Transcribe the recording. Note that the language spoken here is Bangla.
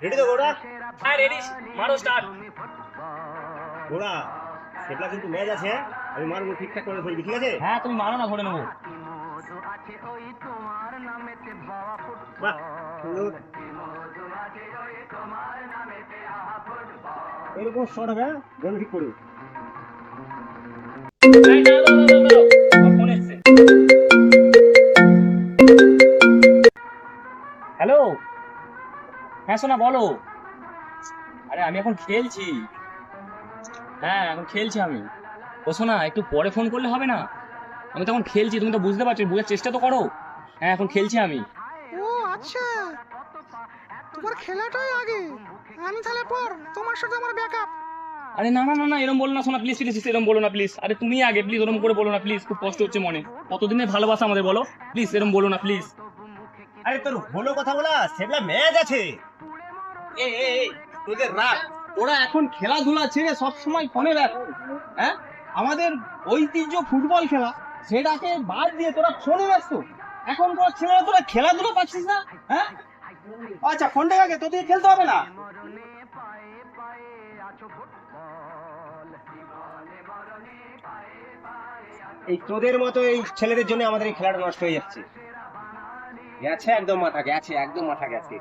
রেডি তো গোড়া? হ্যাঁ রেডি, মারো স্টার্ট। গোড়া সেটা কিন্তু ম্যাচ আছে, হ্যাঁ? আমি মারবো, ঠিকঠাক করে ধরবি, ঠিক আছে? হ্যাঁ তুমি মারো না, ধরে নেবো। বাহ, সুন্দর। এরকম শট হবে, যেন ঠিক করবি। এই, দাঁড়াও, দাঁড়াও, দাঁড়াও, দাঁড়াও। আমার ফোন এসছে। হ্যালো। হ্যাঁ সোনা বলো। আরে আমি এখন খেলছি। হ্যাঁ এখন খেলছি আমি। ও সোনা একটু পরে ফোন করলে হবে না? আমি তো এখন খেলছি, তুমি তো বুঝতে পারছো, বোঝার চেষ্টা তো করো। হ্যাঁ এখন খেলছি আমি। ও আচ্ছা, তোমার খেলাটাই আগে, আমি তাহলে পর, তোমার সাথে আমার ব্যাকআপ। আরে না না না না, এরকম বলো না সোনা, প্লিজ প্লিজ, এরকম বলো না প্লিজ। আরে তুমি আগে প্লিজ, ওরকম করে বলো না প্লিজ, খুব কষ্ট হচ্ছে মনে। কতদিনের ভালোবাসা আমাদের, বলো প্লিজ, এরকম বলো না প্লিজ। আরে তোর হলো কথা বলা, সেটা ম্যাচ আছে। তোদের রাগ, ওরা এখন খেলাধুলা ছেড়ে সবসময় ফোনে ব্যস্ত। হ্যাঁ, আমাদের ঐতিহ্য ফুটবল খেলা, সেটাকে বাদ দিয়ে তোরা ফোনে ব্যস্ত। এখন তোরা ছেলেরা, তোরা খেলাধুলা পাচ্ছিস না। হ্যাঁ আচ্ছা, ফোনটা আগে তোদের খেলতে হবে না। এই তোদের মতো এই ছেলেদের জন্য আমাদের এই খেলাটা নষ্ট হয়ে যাচ্ছে। গেছে একদম মাথা, গেছে একদম মাথা, গেছে।